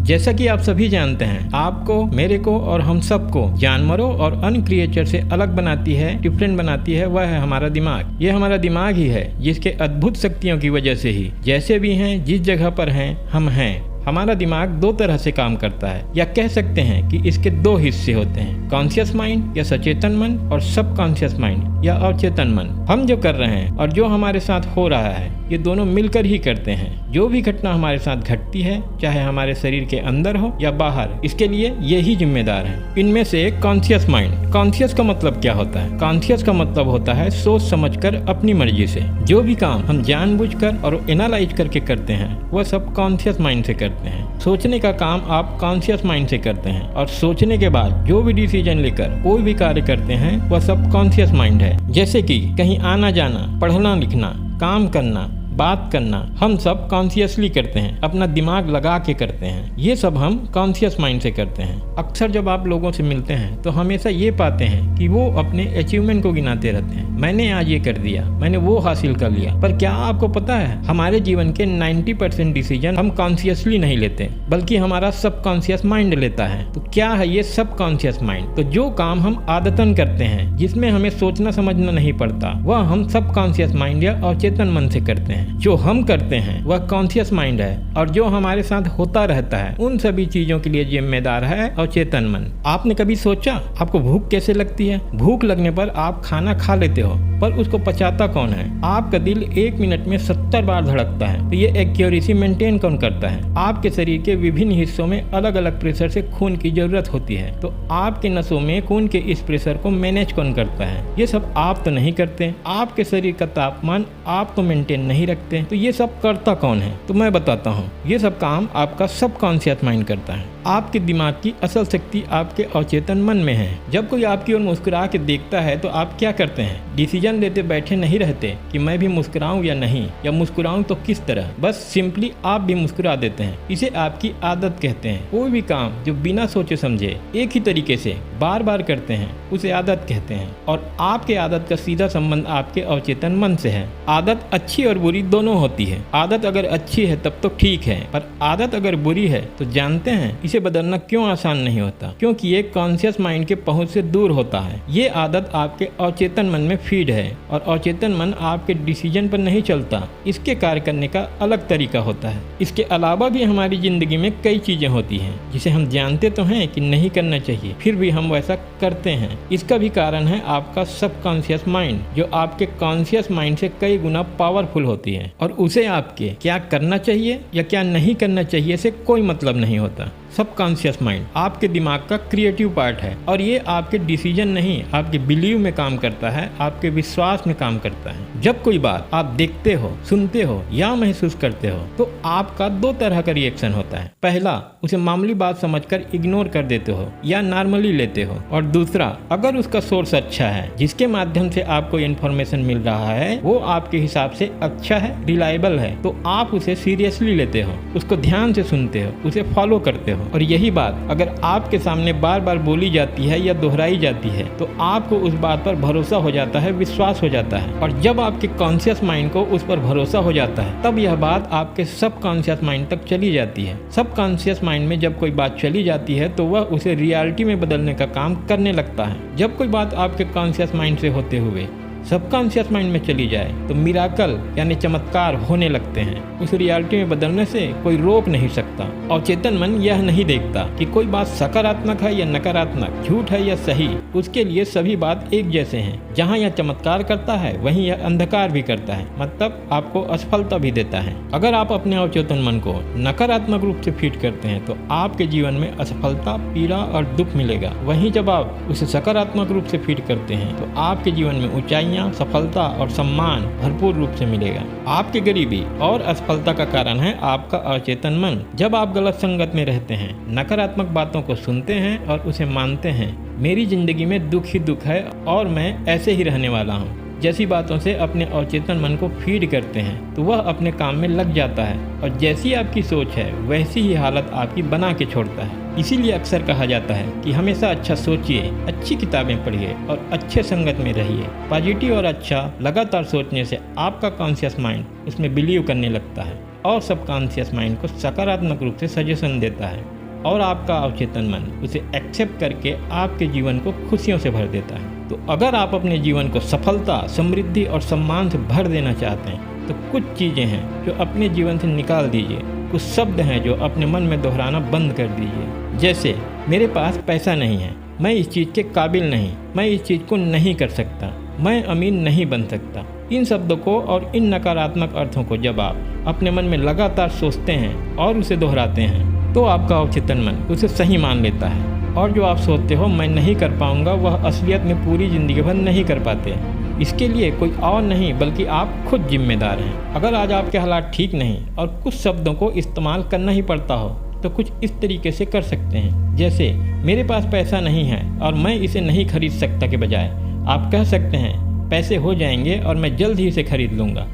जैसा कि आप सभी जानते हैं, आपको, मेरे को और हम सबको जानवरों और अन्य क्रिएचर से अलग बनाती है, डिफरेंट बनाती है, वह है हमारा दिमाग। ये हमारा दिमाग ही है जिसके अद्भुत शक्तियों की वजह से ही जैसे भी हैं, जिस जगह पर हैं, हम हैं। हमारा दिमाग दो तरह से काम करता है, या कह सकते हैं कि इसके दो हिस्से होते हैं, कॉन्शियस माइंड या सचेतन मन और सब कॉन्शियस माइंड या अवचेतन मन। हम जो कर रहे हैं और जो हमारे साथ हो रहा है, ये दोनों मिलकर ही करते हैं। जो भी घटना हमारे साथ घटती है, चाहे हमारे शरीर के अंदर हो या बाहर, इसके लिए ये ही जिम्मेदार है। इनमें से एक कॉन्शियस माइंड। कॉन्शियस का मतलब क्या होता है? कॉन्शियस का मतलब होता है सोच समझकर अपनी मर्जी से। जो भी काम हम जानबूझकर और एनालाइज करके करते हैं, वह सब कॉन्शियस माइंड से करते हैं। सोचने का काम आप कॉन्शियस माइंड से करते हैं, और सोचने के बाद जो भी डिसीजन लेकर कोई भी कार्य करते हैं, वह सब कॉन्शियस माइंड है। जैसे कि कहीं आना जाना, पढ़ना लिखना, काम करना, बात करना, हम सब कॉन्शियसली करते हैं, अपना दिमाग लगा के करते हैं। ये सब हम कॉन्शियस माइंड से करते हैं। अक्सर जब आप लोगों से मिलते हैं तो हमेशा ये पाते हैं कि वो अपने अचीवमेंट को गिनाते रहते हैं, मैंने आज ये कर दिया, मैंने वो हासिल कर लिया। पर क्या आपको पता है, हमारे जीवन के 90% डिसीजन हम कॉन्शियसली नहीं लेते, बल्कि हमारा सब कॉन्शियस माइंड लेता है। तो क्या है ये सब कॉन्शियस माइंड? तो जो काम हम आदतन करते हैं, जिसमें हमें सोचना समझना नहीं पड़ता, वह हम सब कॉन्शियस माइंड या अवचेतन मन से करते हैं। जो हम करते हैं वह कॉन्शियस माइंड है, और जो हमारे साथ होता रहता है, उन सभी चीजों के लिए जिम्मेदार है अवचेतन मन। आपने कभी सोचा आपको भूख कैसे लगती है? भूख लगने पर आप खाना खा लेते हो, पर उसको पचाता कौन है? आपका दिल 1 मिनट में 70 बार धड़कता है, तो ये एक्यूरेसी मेंटेन कौन करता है? आपके शरीर के विभिन्न हिस्सों में अलग अलग प्रेशर से खून की जरूरत होती है, तो आपके नसों में खून के इस प्रेशर को मैनेज कौन करता है? ये सब आप तो नहीं करते। आपके शरीर का तापमान आप तो मेंटेन नहीं रखते, तो ये सब करता कौन है? तो मैं बताता हूँ, ये सब काम आपका सब कॉन्शियस माइंड करता है। आपके दिमाग की असल शक्ति आपके अवचेतन मन में है। जब कोई आपकी ओर मुस्कुरा के देखता है तो आप क्या करते हैं? डिसीजन लेते बैठे नहीं रहते कि मैं भी मुस्कुराऊं या नहीं, या मुस्कुराऊं तो किस तरह। बस सिंपली आप भी मुस्कुरा देते हैं। इसे आपकी आदत कहते हैं। कोई भी काम जो बिना सोचे समझे एक ही तरीके से बार बार करते हैं, उसे आदत कहते हैं। और आपके आदत का सीधा संबंध आपके अवचेतन मन से है। आदत अच्छी और बुरी दोनों होती है। आदत अगर अच्छी है तब तो ठीक है, पर आदत अगर बुरी है तो जानते हैं इसे बदलना क्यों आसान नहीं होता? क्योंकि ये कॉन्शियस माइंड के पहुंच से दूर होता है। ये आदत आपके अवचेतन मन में फीड है, और अवचेतन मन आपके डिसीजन पर नहीं चलता। इसके कार्य करने का अलग तरीका होता है। इसके अलावा भी हमारी जिंदगी में कई चीजें होती हैं जिसे हम जानते तो हैं कि नहीं करना चाहिए, फिर भी हम वैसा करते हैं। इसका भी कारण है आपका सब कॉन्शियस माइंड, जो आपके कॉन्शियस माइंड से कई गुना पावरफुल होती है, और उसे आपके क्या करना चाहिए या क्या नहीं करना चाहिए से कोई मतलब नहीं होता। सब कॉन्शियस माइंड आपके दिमाग का क्रिएटिव पार्ट है, और ये आपके डिसीजन नहीं, आपके बिलीव में काम करता है, आपके विश्वास में काम करता है। जब कोई बात आप देखते हो, सुनते हो या महसूस करते हो, तो आपका दो तरह का रिएक्शन होता है। पहला, उसे मामूली बात समझकर इग्नोर कर देते हो या नॉर्मली लेते हो, और दूसरा, अगर उसका सोर्स अच्छा है, जिसके माध्यम से आपको इन्फॉर्मेशन मिल रहा है, वो आपके हिसाब से अच्छा है, रिलायबल है, तो आप उसे सीरियसली लेते हो, उसको ध्यान से सुनते हो, उसे फॉलो करते हो। और यही बात अगर आपके सामने बार बार बोली जाती है या दोहराई जाती है, तो आपको उस बात पर भरोसा हो जाता है, विश्वास हो जाता है। और जब आपके कॉन्शियस माइंड को उस पर भरोसा हो जाता है, तब यह बात आपके सब कॉन्शियस माइंड तक चली जाती है। सब कॉन्शियस माइंड में जब कोई बात चली जाती है, तो वह उसे रियलिटी में बदलने का काम करने लगता है। जब कोई बात आपके कॉन्शियस माइंड से होते हुए सबकॉन्शियस माइंड में चली जाए, तो मिराकल यानी चमत्कार होने लगते हैं। उस रियलिटी में बदलने से कोई रोक नहीं सकता। अवचेतन मन यह नहीं देखता कि कोई बात सकारात्मक है या नकारात्मक, झूठ है या सही। उसके लिए सभी बात एक जैसे हैं। जहाँ यह चमत्कार करता है, वहीं यह अंधकार भी करता है, मतलब आपको असफलता भी देता है। अगर आप अपने अवचेतन मन को नकारात्मक रूप से फीड करते हैं, तो आपके जीवन में असफलता, पीड़ा और दुख मिलेगा। वहीं जब आप उसे सकारात्मक रूप से फीड करते हैं, तो आपके जीवन में ऊंचाई, सफलता और सम्मान भरपूर रूप से मिलेगा। आपकी गरीबी और असफलता का कारण है आपका अवचेतन मन। जब आप गलत संगत में रहते हैं, नकारात्मक बातों को सुनते हैं और उसे मानते हैं, मेरी जिंदगी में दुख ही दुख है और मैं ऐसे ही रहने वाला हूँ, जैसी बातों से अपने अवचेतन मन को फीड करते हैं, तो वह अपने काम में लग जाता है, और जैसी आपकी सोच है वैसी ही हालत आपकी बना के छोड़ता है। इसीलिए अक्सर कहा जाता है कि हमेशा अच्छा सोचिए, अच्छी किताबें पढ़िए और अच्छे संगत में रहिए। पॉजिटिव और अच्छा लगातार सोचने से आपका कॉन्शियस माइंड उसमें बिलीव करने लगता है, और सबकॉन्शियस माइंड को सकारात्मक रूप से सजेशन देता है और आपका अवचेतन मन उसे एक्सेप्ट करके आपके जीवन को खुशियों से भर देता है। तो अगर आप अपने जीवन को सफलता, समृद्धि और सम्मान से भर देना चाहते हैं तो कुछ चीज़ें हैं जो अपने जीवन से निकाल दीजिए। कुछ शब्द हैं जो अपने मन में दोहराना बंद कर दीजिए, जैसे मेरे पास पैसा नहीं है, मैं इस चीज़ के काबिल नहीं, मैं इस चीज़ को नहीं कर सकता, मैं अमीर नहीं बन सकता। इन शब्दों को और इन नकारात्मक अर्थों को जब आप अपने मन में लगातार सोचते हैं और उसे दोहराते हैं तो आपका अवचेतन मन उसे सही मान लेता है और जो आप सोचते हो मैं नहीं कर पाऊंगा, वह असलियत में पूरी ज़िंदगी भर नहीं कर पाते। इसके लिए कोई और नहीं बल्कि आप खुद जिम्मेदार हैं। अगर आज आपके हालात ठीक नहीं और कुछ शब्दों को इस्तेमाल करना ही पड़ता हो तो कुछ इस तरीके से कर सकते हैं, जैसे मेरे पास पैसा नहीं है और मैं इसे नहीं खरीद सकता के बजाय आप कह सकते हैं पैसे हो जाएंगे और मैं जल्द ही इसे खरीद लूँगा।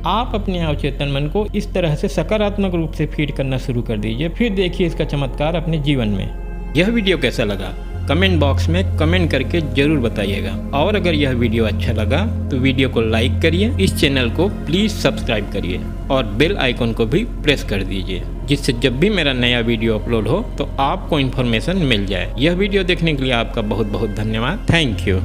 आप अपने अवचेतन मन को इस तरह से सकारात्मक रूप से फीड करना शुरू कर दीजिए, फिर देखिए इसका चमत्कार अपने जीवन में। यह वीडियो कैसा लगा कमेंट बॉक्स में कमेंट करके जरूर बताइएगा और अगर यह वीडियो अच्छा लगा तो वीडियो को लाइक करिए, इस चैनल को प्लीज़ सब्सक्राइब करिए और बेल आइकन को भी प्रेस कर दीजिए, जिससे जब भी मेरा नया वीडियो अपलोड हो तो आपको इन्फॉर्मेशन मिल जाए। यह वीडियो देखने के लिए आपका बहुत बहुत धन्यवाद। Thank you.